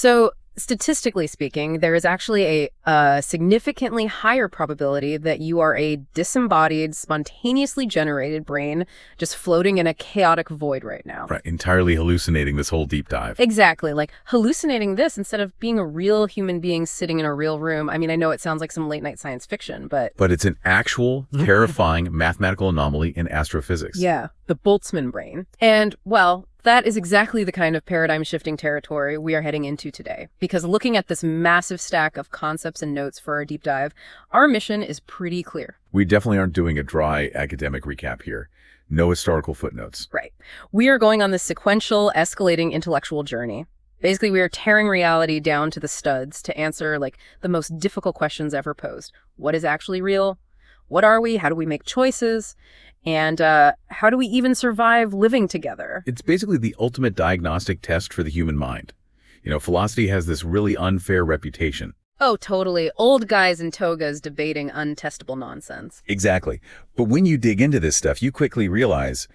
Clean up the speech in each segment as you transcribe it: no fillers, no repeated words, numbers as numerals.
So statistically speaking, there is actually a significantly higher probability that you are a disembodied, spontaneously generated brain just floating in a chaotic void right now. Right, entirely hallucinating this whole deep dive. Exactly, like hallucinating this instead of being a real human being sitting in a real room. I mean, I know it sounds like some late-night science fiction, but... But it's an actual, terrifying mathematical anomaly in astrophysics. Yeah, the Boltzmann brain. And, well... that is exactly the kind of paradigm-shifting territory we are heading into today. Because looking at this massive stack of concepts and notes for our deep dive, our mission is pretty clear. We definitely aren't doing a dry academic recap here. No historical footnotes. Right. We are going on this sequential, escalating intellectual journey. Basically, we are tearing reality down to the studs to answer, like, the most difficult questions ever posed. What is actually real? What are we? How do we make choices? And how do we even survive living together? It's basically the ultimate diagnostic test for the human mind. You know, philosophy has this really unfair reputation. Oh, totally. Old guys in togas debating untestable nonsense. Exactly. But when you dig into this stuff, you quickly realize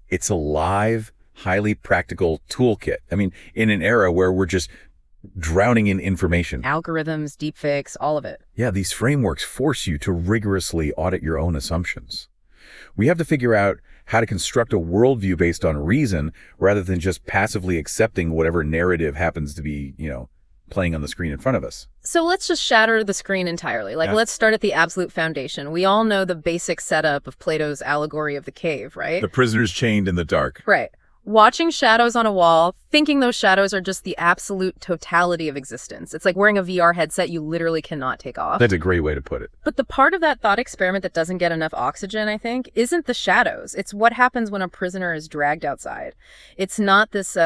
it's a live, highly practical toolkit. I mean, in an era where we're just drowning in information. Algorithms, deepfakes, all of it. Yeah, these frameworks force you to rigorously audit your own assumptions. We have to figure out how to construct a worldview based on reason rather than just passively accepting whatever narrative happens to be, playing on the screen in front of us. So let's just shatter the screen entirely. Let's start at the absolute foundation. We all know the basic setup of Plato's allegory of the cave, right? The prisoners chained in the dark. Right. Watching shadows on a wall, thinking those shadows are just the absolute totality of existence. It's like wearing a VR headset you literally cannot take off. That's a great way to put it. But the part of that thought experiment that doesn't get enough oxygen, I think, isn't the shadows. It's what happens when a prisoner is dragged outside. It's not this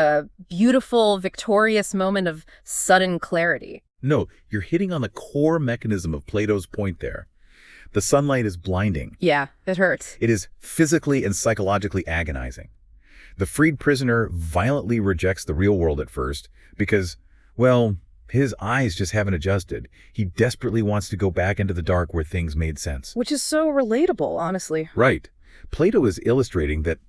beautiful, victorious moment of sudden clarity. No, you're hitting on the core mechanism of Plato's point there. The sunlight is blinding. Yeah, it hurts. It is physically and psychologically agonizing. The freed prisoner violently rejects the real world at first because, well, his eyes just haven't adjusted. He desperately wants to go back into the dark where things made sense. Which is so relatable, honestly. Right. Plato is illustrating that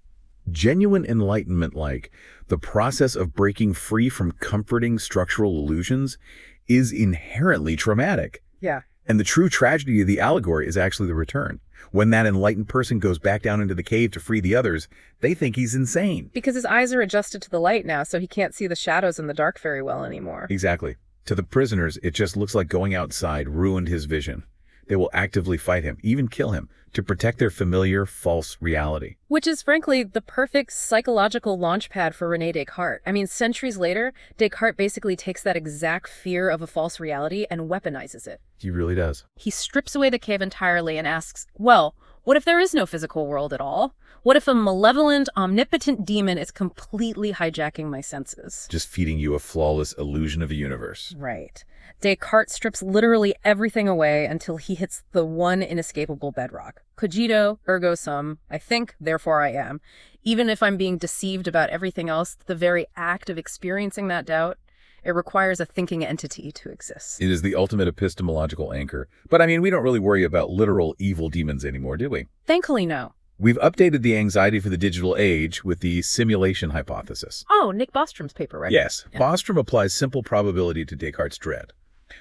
genuine enlightenment, like the process of breaking free from comforting structural illusions, is inherently traumatic. Yeah. And the true tragedy of the allegory is actually the return. When that enlightened person goes back down into the cave to free the others, they think he's insane. Because his eyes are adjusted to the light now, so he can't see the shadows in the dark very well anymore. Exactly. To the prisoners, it just looks like going outside ruined his vision. They will actively fight him, even kill him, to protect their familiar, false reality. Which is, frankly, the perfect psychological launchpad for René Descartes. I mean, centuries later, Descartes basically takes that exact fear of a false reality and weaponizes it. He really does. He strips away the cave entirely and asks, well, what if there is no physical world at all? What if a malevolent, omnipotent demon is completely hijacking my senses? Just feeding you a flawless illusion of a universe. Right. Descartes strips literally everything away until he hits the one inescapable bedrock. Cogito, ergo sum, I think, therefore I am. Even if I'm being deceived about everything else, the very act of experiencing that doubt, it requires a thinking entity to exist. It is the ultimate epistemological anchor. But I mean, we don't really worry about literal evil demons anymore, do we? Thankfully, no. We've updated the anxiety for the digital age with the simulation hypothesis. Oh, Nick Bostrom's paper, right? Yes. Yeah. Bostrom applies simple probability to Descartes' dread.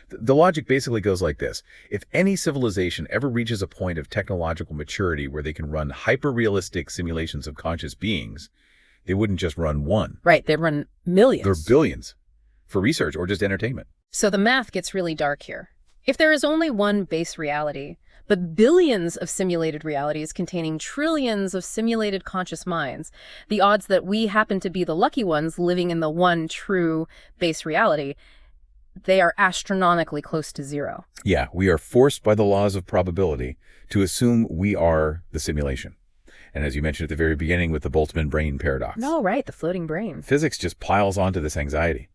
The logic basically goes like this. If any civilization ever reaches a point of technological maturity where they can run hyper-realistic simulations of conscious beings, they wouldn't just run one. Right, they'd run millions. They're billions for research or just entertainment. So the math gets really dark here. If there is only one base reality, but billions of simulated realities containing trillions of simulated conscious minds, the odds that we happen to be the lucky ones living in the one true base reality, they are astronomically close to zero. Yeah, we are forced by the laws of probability to assume we are the simulation. And as you mentioned at the very beginning with the Boltzmann brain paradox. No, right, the floating brain. Physics just piles onto this anxiety.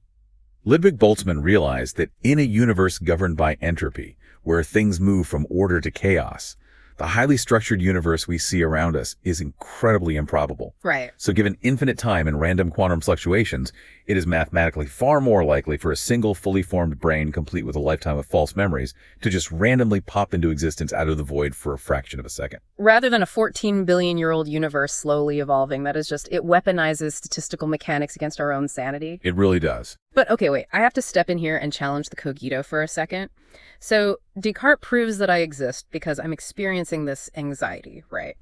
Ludwig Boltzmann realized that in a universe governed by entropy, where things move from order to chaos, the highly structured universe we see around us is incredibly improbable. Right. So given infinite time and random quantum fluctuations, it is mathematically far more likely for a single fully formed brain complete with a lifetime of false memories to just randomly pop into existence out of the void for a fraction of a second. Rather than a 14-billion-year-old universe slowly evolving, that is just, it weaponizes statistical mechanics against our own sanity. It really does. But okay, wait, I have to step in here and challenge the cogito for a second. So Descartes proves that I exist because I'm experiencing this anxiety, right?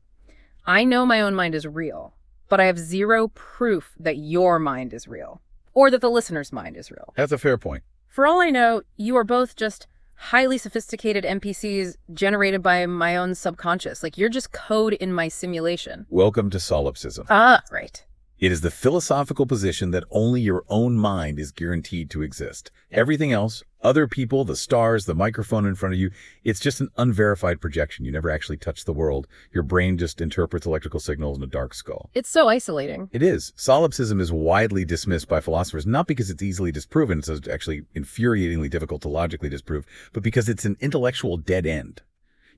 I know my own mind is real, but I have zero proof that your mind is real, or that the listener's mind is real. That's a fair point. For all I know, you are both just highly sophisticated NPCs generated by my own subconscious. Like, you're just code in my simulation. Welcome to solipsism. Ah, right. It is the philosophical position that only your own mind is guaranteed to exist. Everything else, other people, the stars, the microphone in front of you, it's just an unverified projection. You never actually touch the world. Your brain just interprets electrical signals in a dark skull. It's so isolating. It is. Solipsism is widely dismissed by philosophers, not because it's easily disproven, it's actually infuriatingly difficult to logically disprove, but because it's an intellectual dead end.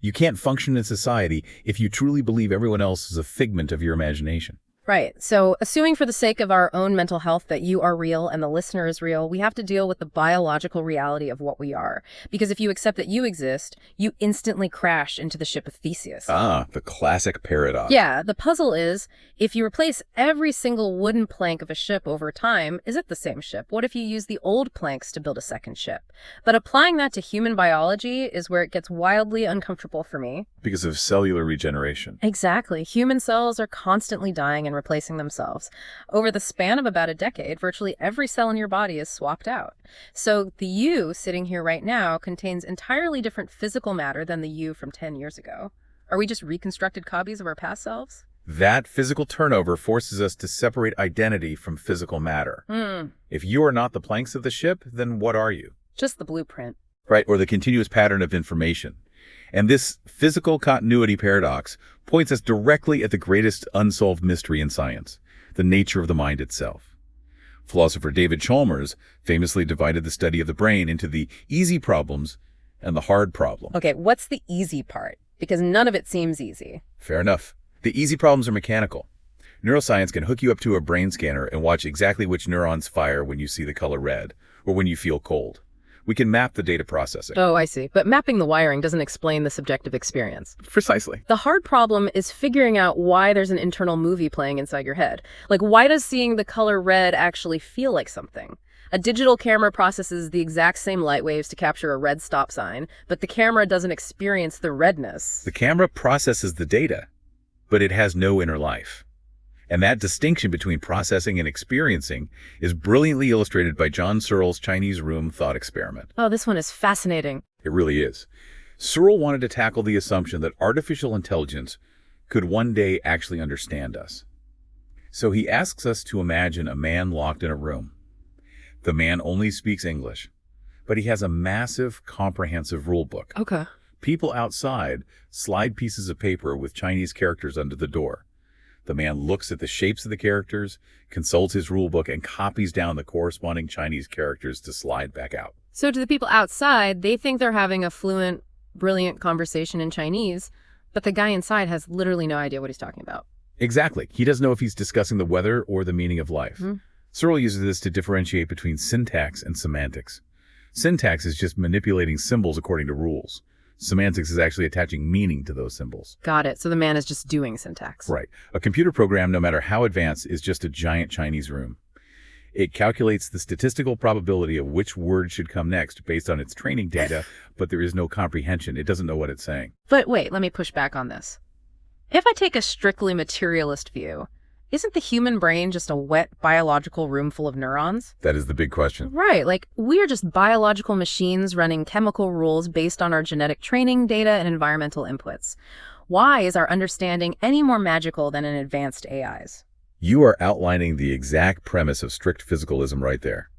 You can't function in society if you truly believe everyone else is a figment of your imagination. Right. So assuming for the sake of our own mental health that you are real and the listener is real, we have to deal with the biological reality of what we are. Because if you accept that you exist, you instantly crash into the Ship of Theseus. Ah, the classic paradox. Yeah, the puzzle is, if you replace every single wooden plank of a ship over time, is it the same ship? What if you use the old planks to build a second ship? But applying that to human biology is where it gets wildly uncomfortable for me. Because of cellular regeneration. Exactly. Human cells are constantly dying and replacing themselves. Over the span of about a decade, virtually every cell in your body is swapped out. So the you sitting here right now contains entirely different physical matter than the you from 10 years ago. Are we just reconstructed copies of our past selves? That physical turnover forces us to separate identity from physical matter. If you are not the planks of the ship, then what are you? Just the blueprint. Right, or the continuous pattern of information. And this physical continuity paradox points us directly at the greatest unsolved mystery in science, the nature of the mind itself. Philosopher David Chalmers famously divided the study of the brain into the easy problems and the hard problem. Okay, what's the easy part? Because none of it seems easy. Fair enough. The easy problems are mechanical. Neuroscience can hook you up to a brain scanner and watch exactly which neurons fire when you see the color red or when you feel cold. We can map the data processing. Oh, I see. But mapping the wiring doesn't explain the subjective experience. Precisely. The hard problem is figuring out why there's an internal movie playing inside your head. Like, why does seeing the color red actually feel like something? A digital camera processes the exact same light waves to capture a red stop sign, but the camera doesn't experience the redness. The camera processes the data, but it has no inner life. And that distinction between processing and experiencing is brilliantly illustrated by John Searle's Chinese room thought experiment. Oh, this one is fascinating. It really is. Searle wanted to tackle the assumption that artificial intelligence could one day actually understand us. So he asks us to imagine a man locked in a room. The man only speaks English, but he has a massive, comprehensive rule book. Okay. People outside slide pieces of paper with Chinese characters under the door. The man looks at the shapes of the characters, consults his rule book, and copies down the corresponding Chinese characters to slide back out. So to the people outside, they think they're having a fluent, brilliant conversation in Chinese, but the guy inside has literally no idea what he's talking about. Exactly. He doesn't know if he's discussing the weather or the meaning of life. Searle uses this to differentiate between syntax and semantics. Syntax is just manipulating symbols according to rules. Semantics is actually attaching meaning to those symbols. Got it. So the man is just doing syntax. Right. A computer program, no matter how advanced, is just a giant Chinese room. It calculates the statistical probability of which word should come next based on its training data, but there is no comprehension. It doesn't know what it's saying. But wait, let me push back on this. If I take a strictly materialist view, isn't the human brain just a wet biological room full of neurons? That is the big question. Right, like we're just biological machines running chemical rules based on our genetic training data and environmental inputs. Why is our understanding any more magical than an advanced AI's? You are outlining the exact premise of strict physicalism right there.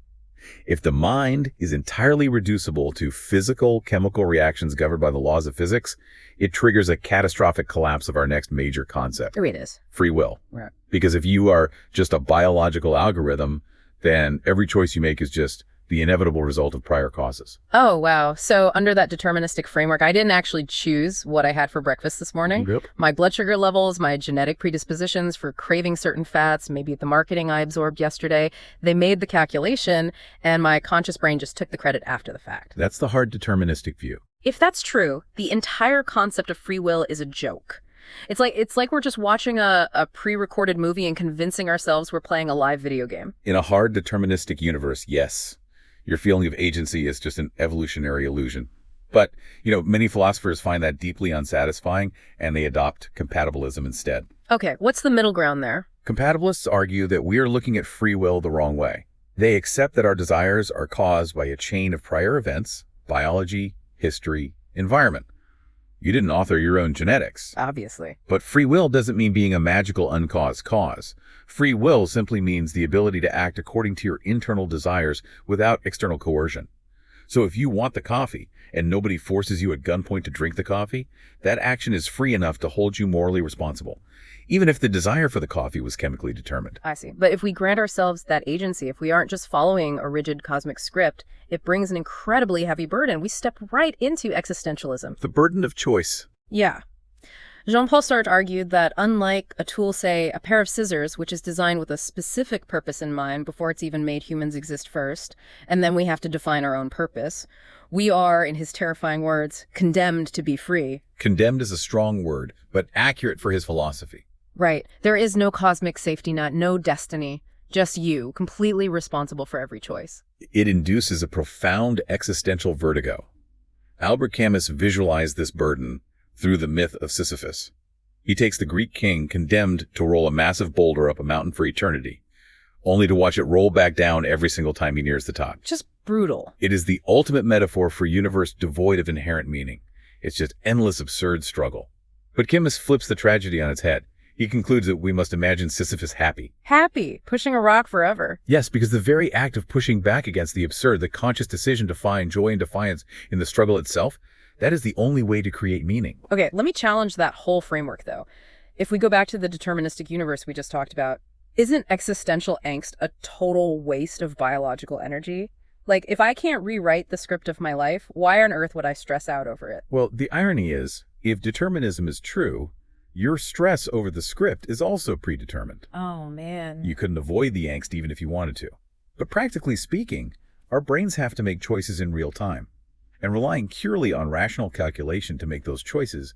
If the mind is entirely reducible to physical chemical reactions governed by the laws of physics, it triggers a catastrophic collapse of our next major concept. There it is. Free will. Right. Because if you are just a biological algorithm, then every choice you make is just the inevitable result of prior causes. Oh, wow. So under that deterministic framework, I didn't actually choose what I had for breakfast this morning. Yep. My blood sugar levels, my genetic predispositions for craving certain fats, maybe the marketing I absorbed yesterday, they made the calculation, and my conscious brain just took the credit after the fact. That's the hard deterministic view. If that's true, the entire concept of free will is a joke. It's like we're just watching a pre-recorded movie and convincing ourselves we're playing a live video game. In a hard deterministic universe, yes, your feeling of agency is just an evolutionary illusion. But, many philosophers find that deeply unsatisfying, and they adopt compatibilism instead. Okay, what's the middle ground there? Compatibilists argue that we are looking at free will the wrong way. They accept that our desires are caused by a chain of prior events, biology, history, environment. You didn't author your own genetics. Obviously. But free will doesn't mean being a magical uncaused cause. Free will simply means the ability to act according to your internal desires without external coercion. So if you want the coffee and nobody forces you at gunpoint to drink the coffee, that action is free enough to hold you morally responsible, even if the desire for the coffee was chemically determined. I see. But if we grant ourselves that agency, if we aren't just following a rigid cosmic script, it brings an incredibly heavy burden. We step right into existentialism. The burden of choice. Yeah. Jean-Paul Sartre argued that unlike a tool, say, a pair of scissors, which is designed with a specific purpose in mind before it's even made humans exist first, and then we have to define our own purpose, we are, in his terrifying words, condemned to be free. Condemned is a strong word, but accurate for his philosophy. Right. There is no cosmic safety net, no destiny, just you, completely responsible for every choice. It induces a profound existential vertigo. Albert Camus visualized this burden through the myth of Sisyphus. He takes the Greek king condemned to roll a massive boulder up a mountain for eternity, only to watch it roll back down every single time he nears the top. Just brutal. It is the ultimate metaphor for a universe devoid of inherent meaning. It's just endless, absurd struggle. But Camus flips the tragedy on its head. He concludes that we must imagine Sisyphus happy. Happy, pushing a rock forever. Yes, because the very act of pushing back against the absurd, the conscious decision to find joy and defiance in the struggle itself, that is the only way to create meaning. Okay, let me challenge that whole framework, though. If we go back to the deterministic universe we just talked about, isn't existential angst a total waste of biological energy? Like, if I can't rewrite the script of my life, why on earth would I stress out over it? Well, the irony is, if determinism is true, your stress over the script is also predetermined. Oh, man. You couldn't avoid the angst even if you wanted to. But practically speaking, our brains have to make choices in real time. And relying purely on rational calculation to make those choices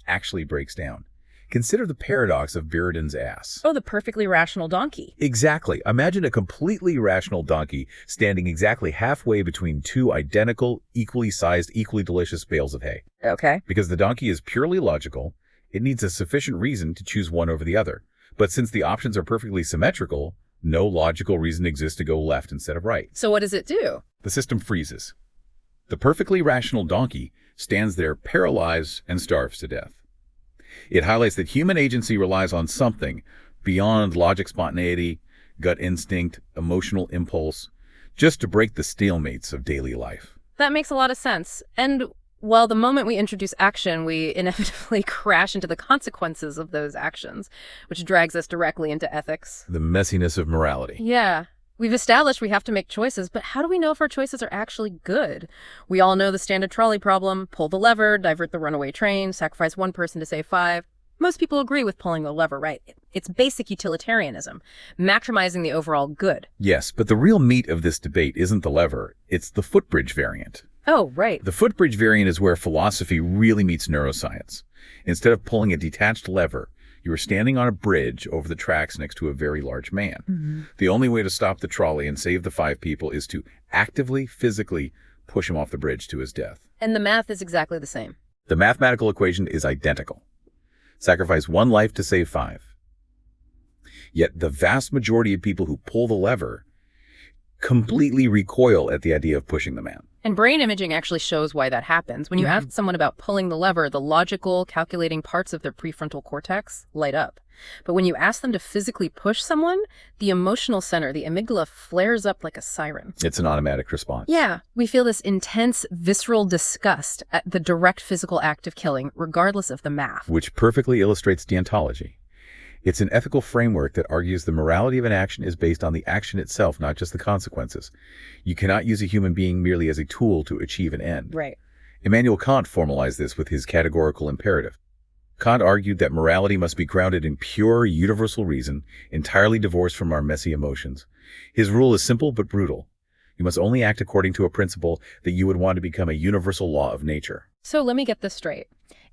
actually breaks down. Consider the paradox of Buridan's ass. Oh, the perfectly rational donkey. Exactly. Imagine a completely rational donkey standing exactly halfway between two identical, equally sized, equally delicious bales of hay. Okay. Because the donkey is purely logical, it needs a sufficient reason to choose one over the other. But since the options are perfectly symmetrical, no logical reason exists to go left instead of right. So what does it do? The system freezes. The perfectly rational donkey stands there paralyzed and starves to death. It highlights that human agency relies on something beyond logic, spontaneity, gut instinct, emotional impulse, just to break the stalemates of daily life. That makes a lot of sense. And, well, the moment we introduce action, we inevitably crash into the consequences of those actions, which drags us directly into ethics. The messiness of morality. Yeah. We've established we have to make choices, but how do we know if our choices are actually good? We all know the standard trolley problem: pull the lever, divert the runaway train, sacrifice one person to save five. Most people agree with pulling the lever, right? It's basic utilitarianism, maximizing the overall good. Yes, but the real meat of this debate isn't the lever, it's the footbridge variant. Oh, right. The footbridge variant is where philosophy really meets neuroscience. Instead of pulling a detached lever, you are standing on a bridge over the tracks next to a very large man. Mm-hmm. The only way to stop the trolley and save the 5 people is to actively, physically push him off the bridge to his death. And the math is exactly the same. The mathematical equation is identical. Sacrifice 1 life to save 5. Yet the vast majority of people who pull the lever completely recoil at the idea of pushing the man. And brain imaging actually shows why that happens. When you ask someone about pulling the lever, the logical, calculating parts of their prefrontal cortex light up. But when you ask them to physically push someone, the emotional center, the amygdala, flares up like a siren. It's an automatic response. Yeah, we feel this intense, visceral disgust at the direct physical act of killing, regardless of the math. Which perfectly illustrates deontology. It's an ethical framework that argues the morality of an action is based on the action itself, not just the consequences. You cannot use a human being merely as a tool to achieve an end. Right. Immanuel Kant formalized this with his categorical imperative. Kant argued that morality must be grounded in pure, universal reason, entirely divorced from our messy emotions. His rule is simple but brutal. You must only act according to a principle that you would want to become a universal law of nature. So let me get this straight.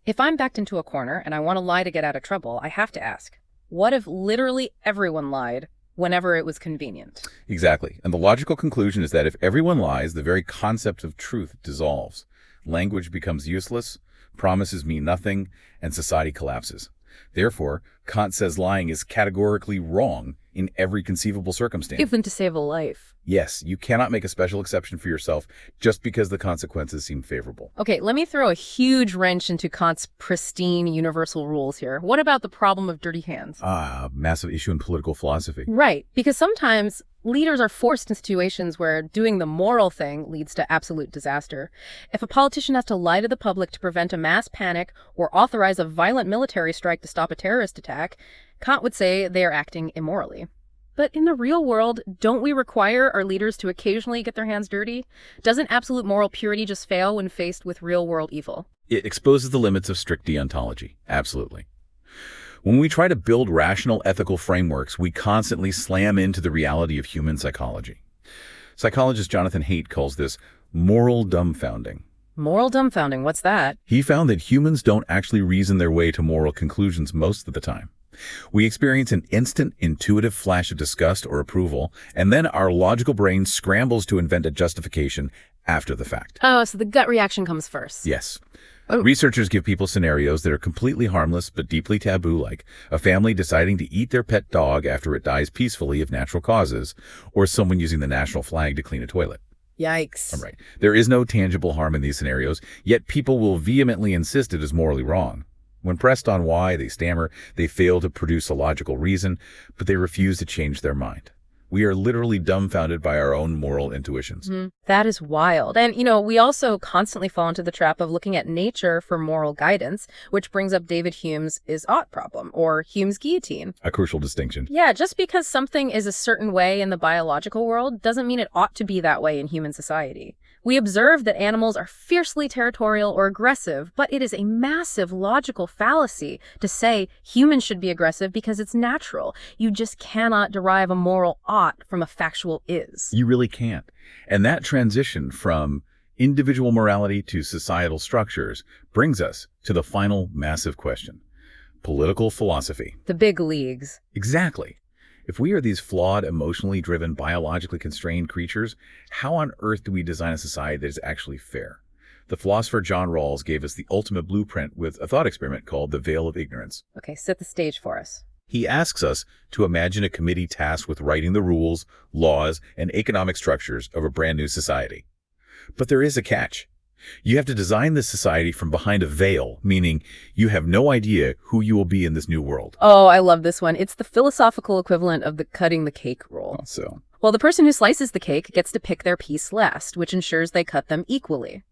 If I'm backed into a corner and I want to lie to get out of trouble, I have to ask, what if literally everyone lied whenever it was convenient? Exactly. And the logical conclusion is that if everyone lies, the very concept of truth dissolves. Language becomes useless, promises mean nothing, and society collapses. Therefore, Kant says lying is categorically wrong in every conceivable circumstance. Even to save a life. Yes, you cannot make a special exception for yourself just because the consequences seem favorable. Okay, let me throw a huge wrench into Kant's pristine universal rules here. What about the problem of dirty hands? Massive issue in political philosophy. Right, because sometimes leaders are forced in situations where doing the moral thing leads to absolute disaster. If a politician has to lie to the public to prevent a mass panic or authorize a violent military strike to stop a terrorist attack, Kant would say they are acting immorally. But in the real world, don't we require our leaders to occasionally get their hands dirty? Doesn't absolute moral purity just fail when faced with real-world evil? It exposes the limits of strict deontology. Absolutely. When we try to build rational ethical frameworks, we constantly slam into the reality of human psychology. Psychologist Jonathan Haidt calls this moral dumbfounding. Moral dumbfounding, what's that? He found that humans don't actually reason their way to moral conclusions most of the time. We experience an instant, intuitive flash of disgust or approval, and then our logical brain scrambles to invent a justification after the fact. Oh, so the gut reaction comes first. Yes. Oh. Researchers give people scenarios that are completely harmless but deeply taboo, like a family deciding to eat their pet dog after it dies peacefully of natural causes, or someone using the national flag to clean a toilet. Yikes. All right. There is no tangible harm in these scenarios, yet people will vehemently insist it is morally wrong. When pressed on why, they stammer, they fail to produce a logical reason, but they refuse to change their mind. We are literally dumbfounded by our own moral intuitions. That is wild. And, we also constantly fall into the trap of looking at nature for moral guidance, which brings up David Hume's is-ought problem, or Hume's guillotine. A crucial distinction. Yeah, just because something is a certain way in the biological world doesn't mean it ought to be that way in human society. We observe that animals are fiercely territorial or aggressive, but it is a massive logical fallacy to say humans should be aggressive because it's natural. You just cannot derive a moral ought from a factual is. You really can't. And that transition from individual morality to societal structures brings us to the final massive question: political philosophy. The big leagues. Exactly. If we are these flawed, emotionally driven, biologically constrained creatures, how on earth do we design a society that is actually fair? The philosopher John Rawls gave us the ultimate blueprint with a thought experiment called the Veil of Ignorance. Okay, set the stage for us. He asks us to imagine a committee tasked with writing the rules, laws, and economic structures of a brand new society. But there is a catch. You have to design this society from behind a veil, meaning you have no idea who you will be in this new world. Oh, I love this one. It's the philosophical equivalent of the cutting the cake rule. Well, the person who slices the cake gets to pick their piece last, which ensures they cut them equally.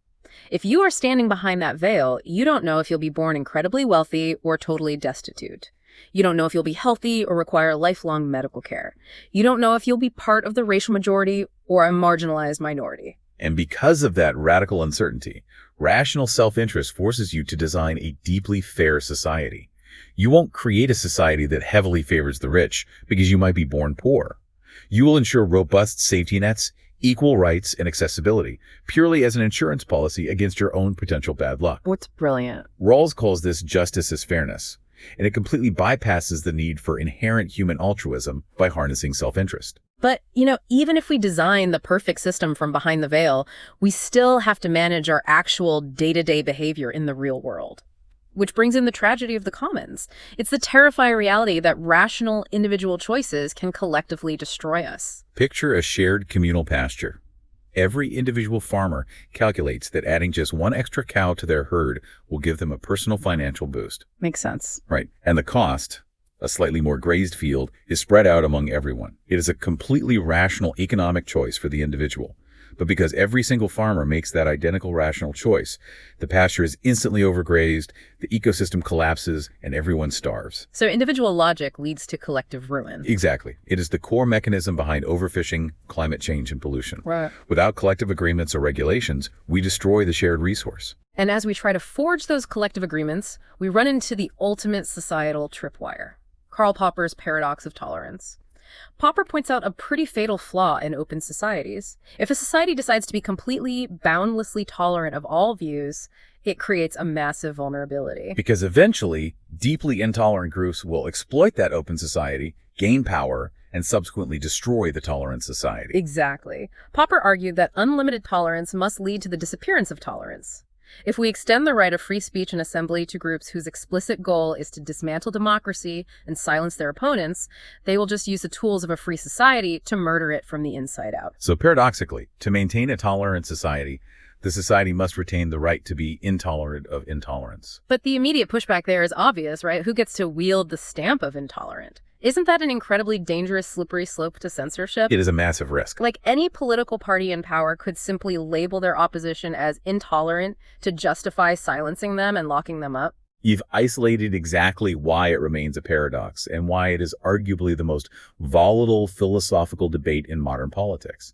If you are standing behind that veil, you don't know if you'll be born incredibly wealthy or totally destitute. You don't know if you'll be healthy or require lifelong medical care. You don't know if you'll be part of the racial majority or a marginalized minority. And because of that radical uncertainty, rational self-interest forces you to design a deeply fair society. You won't create a society that heavily favors the rich because you might be born poor. You will ensure robust safety nets, equal rights, and accessibility, purely as an insurance policy against your own potential bad luck. What's brilliant? Rawls calls this justice as fairness, and it completely bypasses the need for inherent human altruism by harnessing self-interest. But, even if we design the perfect system from behind the veil, we still have to manage our actual day-to-day behavior in the real world. Which brings in the tragedy of the commons. It's the terrifying reality that rational individual choices can collectively destroy us. Picture a shared communal pasture. Every individual farmer calculates that adding just one extra cow to their herd will give them a personal financial boost. Makes sense. Right. And the cost, a slightly more grazed field, is spread out among everyone. It is a completely rational economic choice for the individual. But because every single farmer makes that identical rational choice, the pasture is instantly overgrazed, the ecosystem collapses, and everyone starves. So individual logic leads to collective ruin. Exactly. It is the core mechanism behind overfishing, climate change, and pollution. Right. Without collective agreements or regulations, we destroy the shared resource. And as we try to forge those collective agreements, we run into the ultimate societal tripwire: Karl Popper's paradox of tolerance. Popper points out a pretty fatal flaw in open societies. If a society decides to be completely, boundlessly tolerant of all views, it creates a massive vulnerability. Because eventually, deeply intolerant groups will exploit that open society, gain power, and subsequently destroy the tolerant society. Exactly. Popper argued that unlimited tolerance must lead to the disappearance of tolerance. If we extend the right of free speech and assembly to groups whose explicit goal is to dismantle democracy and silence their opponents, they will just use the tools of a free society to murder it from the inside out. So paradoxically, to maintain a tolerant society, the society must retain the right to be intolerant of intolerance. But the immediate pushback there is obvious, right? Who gets to wield the stamp of intolerant? Isn't that an incredibly dangerous, slippery slope to censorship? It is a massive risk. Like, any political party in power could simply label their opposition as intolerant to justify silencing them and locking them up. You've isolated exactly why it remains a paradox and why it is arguably the most volatile philosophical debate in modern politics.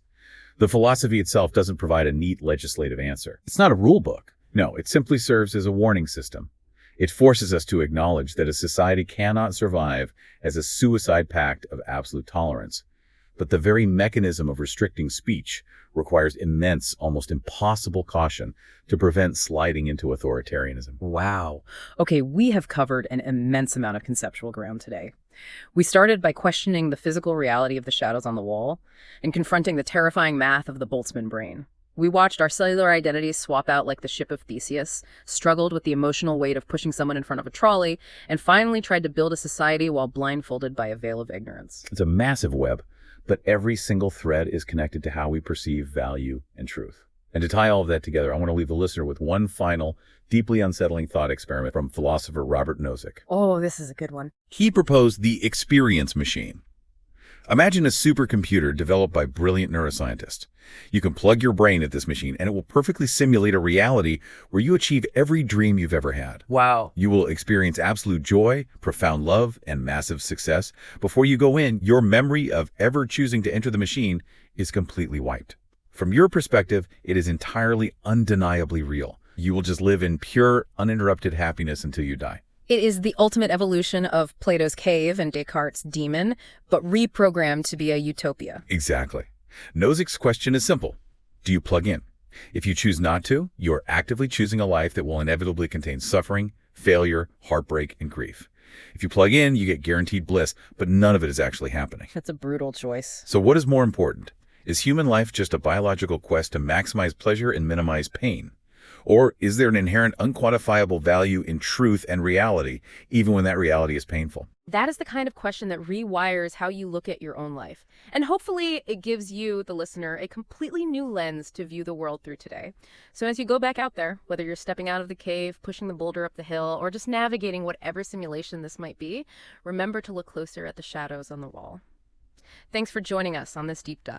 The philosophy itself doesn't provide a neat legislative answer. It's not a rule book. No, it simply serves as a warning system. It forces us to acknowledge that a society cannot survive as a suicide pact of absolute tolerance. But the very mechanism of restricting speech requires immense, almost impossible caution to prevent sliding into authoritarianism. Wow. Okay, we have covered an immense amount of conceptual ground today. We started by questioning the physical reality of the shadows on the wall and confronting the terrifying math of the Boltzmann brain. We watched our cellular identities swap out like the Ship of Theseus, struggled with the emotional weight of pushing someone in front of a trolley, and finally tried to build a society while blindfolded by a veil of ignorance. It's a massive web, but every single thread is connected to how we perceive value and truth. And to tie all of that together, I want to leave the listener with one final, deeply unsettling thought experiment from philosopher Robert Nozick. Oh, this is a good one. He proposed the experience machine. Imagine a supercomputer developed by brilliant neuroscientists. You can plug your brain at this machine, and it will perfectly simulate a reality where you achieve every dream you've ever had. Wow. You will experience absolute joy, profound love, and massive success. Before you go in, your memory of ever choosing to enter the machine is completely wiped. From your perspective, it is entirely undeniably real. You will just live in pure, uninterrupted happiness until you die. It is the ultimate evolution of Plato's cave and Descartes' demon, but reprogrammed to be a utopia. Exactly. Nozick's question is simple. Do you plug in? If you choose not to, you are actively choosing a life that will inevitably contain suffering, failure, heartbreak, and grief. If you plug in, you get guaranteed bliss, but none of it is actually happening. That's a brutal choice. So what is more important? Is human life just a biological quest to maximize pleasure and minimize pain? Or is there an inherent unquantifiable value in truth and reality, even when that reality is painful? That is the kind of question that rewires how you look at your own life. And hopefully it gives you, the listener, a completely new lens to view the world through today. So as you go back out there, whether you're stepping out of the cave, pushing the boulder up the hill, or just navigating whatever simulation this might be, remember to look closer at the shadows on the wall. Thanks for joining us on this deep dive.